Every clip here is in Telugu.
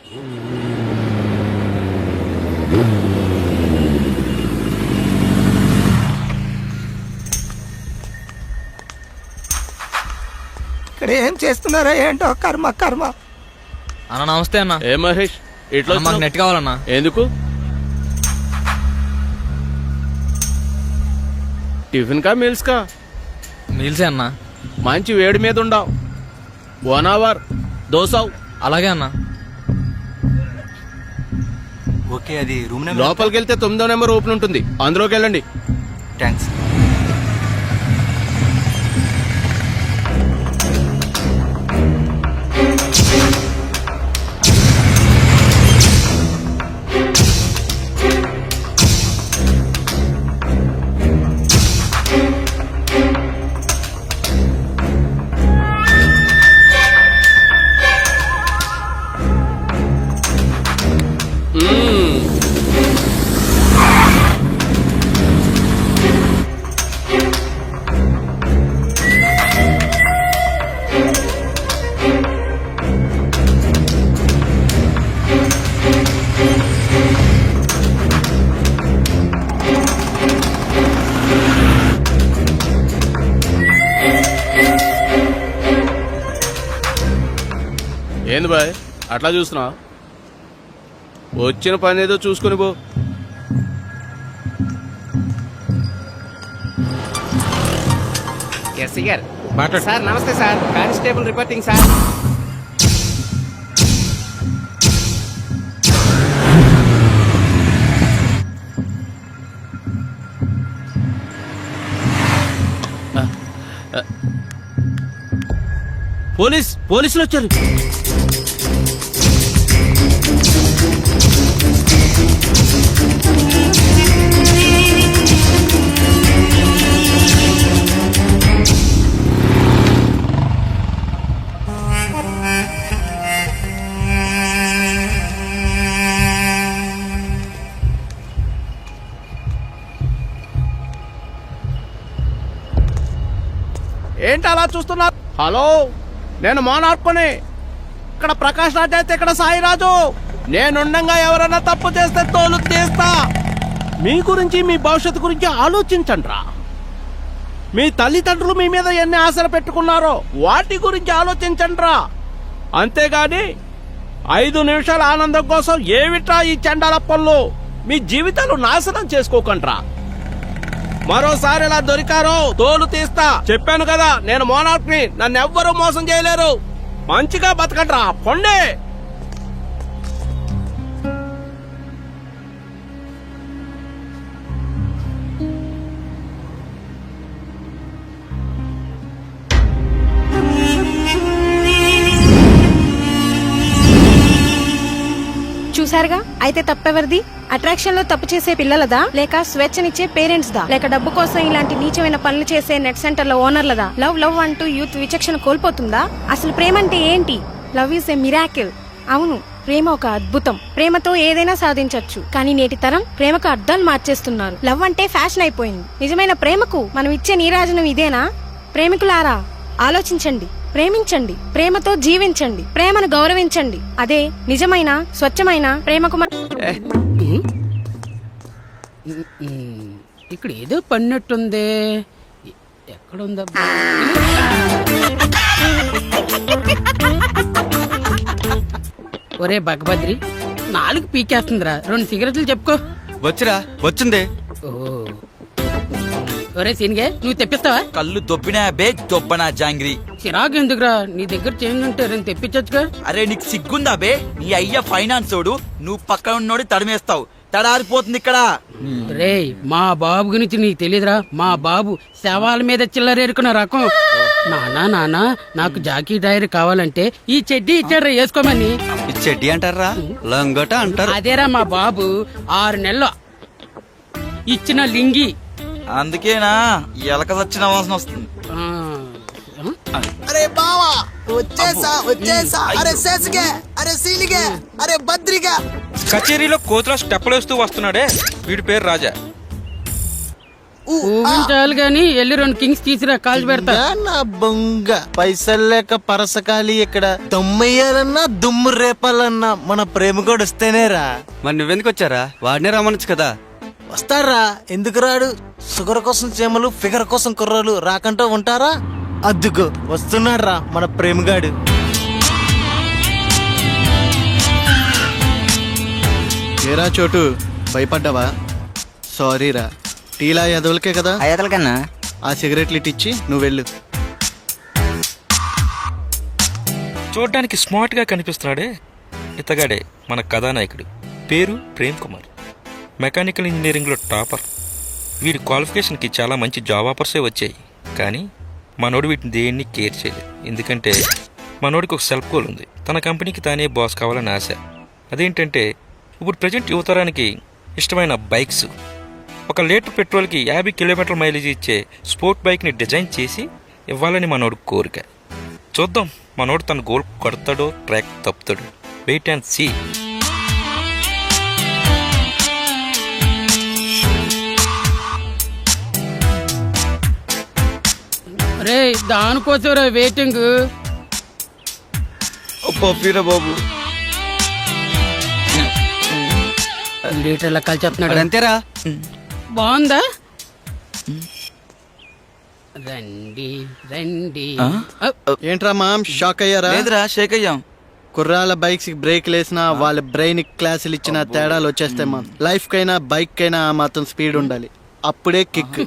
ఇక్కడ ఏం చేస్తున్నారో ఏంటో కర్మ కర్మ. అన్న నమస్తే అన్న. ఏ మహేష్ ఇట్లా మాకు నెట్ కావాలన్నా. ఎందుకు? టిఫిన్ కా మీల్స్ కా? మీల్సే అన్న. మంచి వేడి మీద ఉండవు. 1 అవర్ దోసావు. అలాగే అన్న. ఓకే, అది రూమ్ లోపలికి వెళ్తే 9వ నెంబర్ ఓపెన్ ఉంటుంది, అందులోకి వెళ్ళండి. థ్యాంక్స్. ఏంది బాయ్ అట్లా చూస్తున్నావు? వచ్చిన పని ఏదో చూసుకుని పో. ఎస్సీ గారు సార్ నమస్తే సార్. Constable reporting sir. పోలీసులు వచ్చారు. ఏంటి అలా చూస్తున్నారు? హలో, నేను మోనార్కుని. ఇక్కడ ప్రకాష్ రాజ్ అయితే ఇక్కడ సాయిరాజు. నేనుండగా ఎవరైనా తప్పు చేస్తే తోలు తీస్తా. మీ గురించి మీ భవిష్యత్తు గురించి ఆలోచించండి రా. మీ తల్లిదండ్రులు మీ మీద ఎన్ని ఆశలు పెట్టుకున్నారో వాటి గురించి ఆలోచించండి రా. అంతేగాని 5 నిమిషాల ఆనందం కోసం ఏమిట్రా ఈ చండాల పనులు. మీ జీవితాలు నాశనం చేసుకోకండ్రా. మరోసారి ఇలా దొరికారో తోలు తీస్తా. చెప్పాను కదా నేను మోనార్క్ని. నన్ను ఎవ్వరూ మోసం చేయలేరు. మంచిగా బతకండ్రా, పొండే. చూసారుగా, అయితే తప్పెవరిది? అట్రాక్షన్ లో తప్పు చేసే పిల్లలదా, లేక స్వేచ్ఛనిచ్చే పేరెంట్స్ దా, లేక డబ్బు కోసం ఇలాంటి నీచమైన పనులు చేసే నెట్ సెంటర్ లో ఓనర్లదా? లవ్ లవ్ అంటూ యూత్ విచక్షణ కోల్పోతుందా? అసలు ప్రేమ అంటే ఏంటి? Love is a miracle. అవును, ప్రేమ ఒక అద్భుతం. ప్రేమతో ఏదైనా సాధించొచ్చు. కానీ నేటి తరం ప్రేమకు అర్థాలు మార్చేస్తున్నారు. లవ్ అంటే ఫ్యాషన్ అయిపోయింది. నిజమైన ప్రేమకు మనం ఇచ్చే నీరాజనం ఇదేనా? ప్రేమికులారా ఆలోచించండి, ప్రేమించండి, ప్రేమతో జీవించండి, ప్రేమను గౌరవించండి. అదే నిజమైన స్వచ్ఛమైన ప్రేమకు ఇక్కడ ఏదో పన్నట్టుంది. ఎక్కడుందా? ఒరే భగభద్రి, 4 పీకేస్తుందిరా. 2 సిగరెట్లు చెప్పుకో. వచ్చిరా, వచ్చింది. ఓ ఒరే సీన్గే, నువ్వు తెప్పిస్తావా? కళ్ళు దొబ్బినా బే దొబ్బనా జాంగ్రీ. చిరాకు ఎందుకురా? నీ దగ్గర చేంజ్ ఉంటే నేను తెప్పించచ్చుగా. అరే నీకు సిగ్గుందా బే? నీ అయ్య ఫైనాన్స్ ఓడు, నువ్వు పక్కన ఉన్నోడి తడిమేస్తావు. తడారిపోతుంది ఇక్కడ. రే, మా బాబు గురించి నీకు తెలీదురా. మా బాబు శవాల మీద చిల్లరేరుకున్న రకం. నానా నాకు జాకీ టైర్ కావాలంటే ఈ చెడ్డీ ఇచ్చాడ్రా వేసుకోమని. ఈ చెడ్డీ అంటారా, లంగట అంటారు. అదేరా మా బాబు 6 నెలలు ఇచ్చిన లింగి. అందుకేనా ఎలక సచ్చిన వాసన వస్తుంది. అరే బావా, వచ్చేసా. అరే శేషికే, అరే సీలిగే, అరే బద్రిగా. కచేరీలో కోతుల స్టెప్పులేస్తూ వస్తున్నాడే, వీడి పేరు రాజా. ఊగించాలి గాని వెళ్ళి 2 కింగ్స్ తీసిరా కాల్చి పెడతా. నా బొంగ పైసలు లేక పరసకాలి ఇక్కడ దమ్మయ్యాలన్నా దుమ్ము రేపాలన్నా మన ప్రేమ కూడా వస్తేనేరా. మరి నువ్వెందుకు వచ్చారా? వాడినే రమ్మనొచ్చు కదా. వస్తారా, ఎందుకు రాడు? షుగర్ కోసం చీమలు, ఫిగర్ కోసం కుర్రాలు రాకంటూ ఉంటారా? అద్దుకో వస్తున్నారా మన ప్రేమగాడు. ఏరా చోటు, భయపడ్డావా? సారీరా, టీలా ఎదవలకే కదా. అయ్యతలకన్నా ఆ సిగరెట్లు ఇట్టిచ్చి నువ్వు వెళ్ళు. చూడ్డానికి స్మార్ట్ గా కనిపిస్తున్నాడే ఇతగాడే మన కథానాయకుడు. పేరు ప్రేమ్ కుమార్, మెకానికల్ ఇంజనీరింగ్ లో టాపర్. వీడి క్వాలిఫికేషన్ కి చాలా మంచి జాబ్ ఆఫర్సే వచ్చాయి, కానీ మనోడు వీటిని దేన్ని కేర్ చేయలేదు. ఎందుకంటే మనోడికి ఒక సెల్ఫ్ గోల్ ఉంది, తన కంపెనీకి తానే బాస్ కావాలని ఆశ. అదేంటంటే ఇప్పుడు ప్రజెంట్ యువతరానికి ఇష్టమైన బైక్స్. 1 లీటర్ పెట్రోల్కి 50 కిలోమీటర్ల మైలేజ్ ఇచ్చే స్పోర్ట్ బైక్ని డిజైన్ చేసి ఇవ్వాలని మనోడు కోరిక. చూద్దాం మనోడు తన గోల్ కొడతాడో ట్రాక్ తప్పుతాడు. Wait and see. రే దానికోసరా వెయిటింగ్. బాబు లీటర్ల కాల్ చెప్తున్నాడు. అంతేరా. బాగుందా? రండి రండి. ఏంట్రా మామ్, షాక్ అయ్యారా? లేదురా, షేక్ అయ్యాం. కుర్రాల బైక్స్ కి బ్రేక్ లేసినా వాళ్ళ బ్రెయిన్ క్లాసులు ఇచ్చిన తేడాలు వచ్చేస్తాయి మా. లైఫ్ కైనా బైక్ కైనా ఆ మాత్రం స్పీడ్ ఉండాలి, అప్పుడే కిక్.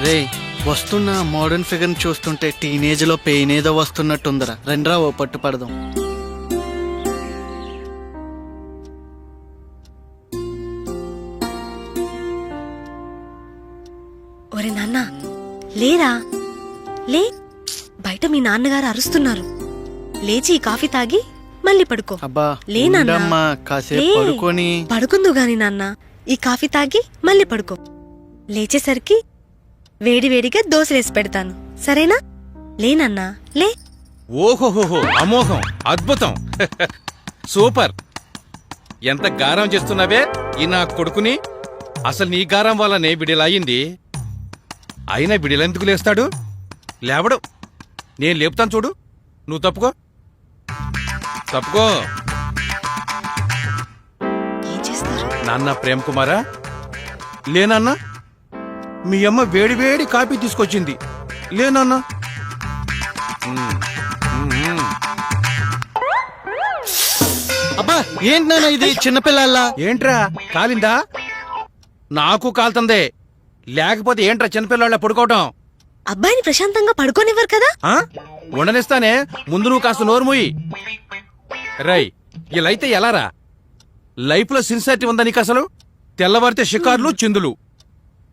రే వస్తున్న మోడర్న్ ఫిగర్ చూస్తుంటే టీనేజ్ లో పెయిన్ ఏదో వస్తున్నట్టుందరా. రెండ్రా ఓ పట్టు పడదాం. ఒరే నాన్న, లేరా లే, బయట మీ నాన్నగారు అరుస్తున్నారు. లేచి ఈ కాఫీ తాగి మళ్ళీ పడుకో. అబ్బా లే నాన్న, ఉండమ్మా, కాసేపు లే. పడుకొని. పడుకుందు గాని నాన్న, ఈ కాఫీ తాగి మళ్ళీ పడుకో. లేచేసరికి వేడి వేడిగా దోశలేసి పెడతాను, సరేనా? లేనన్నా లే. ఓహోహోహో, అమోఘం, అద్భుతం, సూపర్. ఎంత గారం చేస్తున్నావే ఈ నా కొడుకుని. అసలు నీ గారం వల్లనే బిడిలా అయింది. అయినా బిడిలెందుకు లేస్తాడు? లేవడు. నేను లేపుతాను చూడు. నువ్వు తప్పుకో, తప్పుకో. ఏం చేస్తారు? నాన్న ప్రేమ్ కుమారా, లేనన్నా మీ అమ్మ వేడి వేడి కాఫీ తీసుకొచ్చింది. లేనన్నా. అబ్బా ఏంటి నాన్న ఇది, చిన్నపిల్లల్లా? ఏంట్రా కాలిందా? నాకు కాలుతుందే. లేకపోతే ఏంట్రా చిన్నపిల్లాళ్ళ పడుకోవటం? అబ్బాయిని ప్రశాంతంగా పడుకోనివ్వరు కదా. ఆ? ఉండనిస్తానే, ముందు నువ్వు కాస్త నోరు మూయి. రై, ఇలా అయితే ఎలారా? లైఫ్ లో సిన్సియారిటీ ఉందా నీకు అసలు? తెల్లవారితే షికార్లు, చిందులు.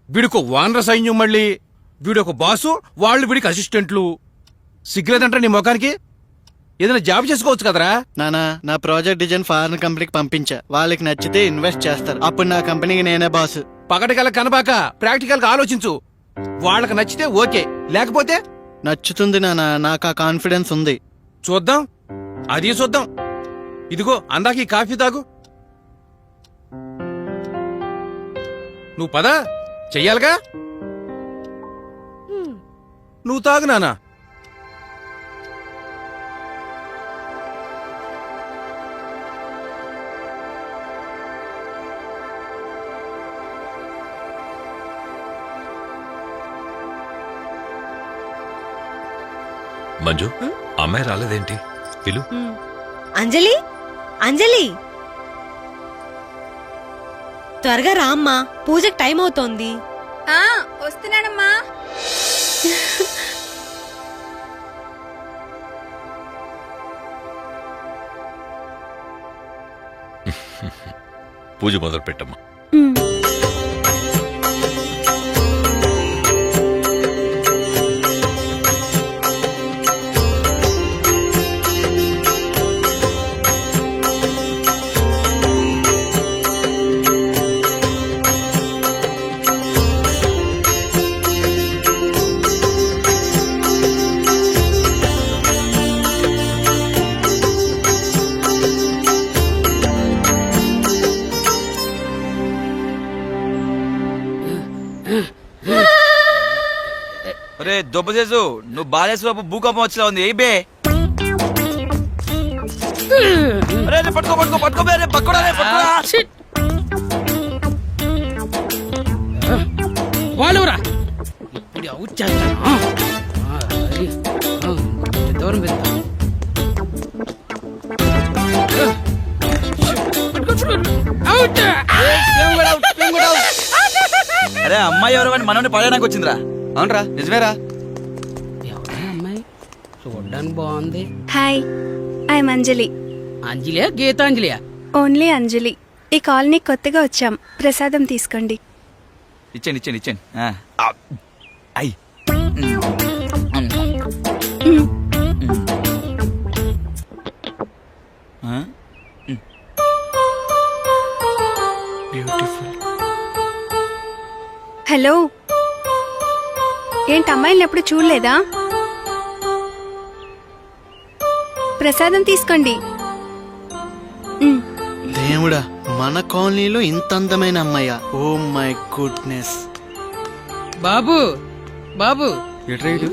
వీడికి వానర సైన్యం, మళ్ళీ వీడొక బాసు, వాళ్ళు వీడికి అసిస్టెంట్లు. సిగ్గులేదంటే నీ ముఖానికి? ఏదైనా జాబ్ చేసుకోవచ్చు కదరా. నానా, నా ప్రాజెక్ట్ డిజైన్ ఫారెన్ కంపెనీకి పంపించా. వాళ్ళకి నచ్చితే ఇన్వెస్ట్ చేస్తారు, అప్పుడు నా కంపెనీకి నేనే బాసు. పగటికల్లా కనబాక ప్రాక్టికల్ గా ఆలోచించు. వాళ్ళకి నచ్చితే ఓకే, లేకపోతే నచ్చుతుంది నానా, నాకు ఆ కాన్ఫిడెన్స్ ఉంది. చూద్దాం, అది చూద్దాం. ఇదిగో అందాక ఈ కాఫీ తాగు. నువ్వు పద, చెయ్యాలిగా. నువ్వు తాగు నానా. మంజు, అమ్మాయి రాలేదేంటి? పిలు. అంజలి, అంజలి త్వరగా రా అమ్మా, పూజకి టైం అవుతోంది. వస్తున్నానమ్మా. పూజ మొదలు పెట్టమ్మా. ఒరే దుబ్బసేసు నువ్వు బాలేశ్వరపు భూకంపం వచ్చేలా ఉంది ఏ బే అరే రే, పట్టుకో పట్టుకో పట్టుకో బే, రే పట్టుకోరా, రే పట్టుకోరా. వాళ్ళురా ఇప్పుడు అవుట్ చేస్తాను కొంచెం దూరం వెళ్తాను అవుట్ అరే అమ్మాయి ఎవరు అని మనల్ని పడడానికి వచ్చిందిరా. అవునరా నిజమేరా. ఎవరా అమ్మాయి చూడ్డానికి బాగుంది. Hi I'm Anjali. అంజలియా గీతాంజలియా? ఓన్లీ అంజలి. ఈ కాలనీ కొత్తగా వచ్చాం, ప్రసాదం తీసుకోండి. ఇచ్చేయండి ఇచ్చేయండి ఇచ్చేయండి. అయ్యి హలో, ఏంటి అమ్మాయిని ఎప్పుడు చూడలేదా? ప్రసాదం తీసుకోండి. దేవుడా, మన కాలనీలో ఇంత అందమైన అమ్మాయ. Oh my goodness. బాబు బాబు ఎట్రా ఇటు?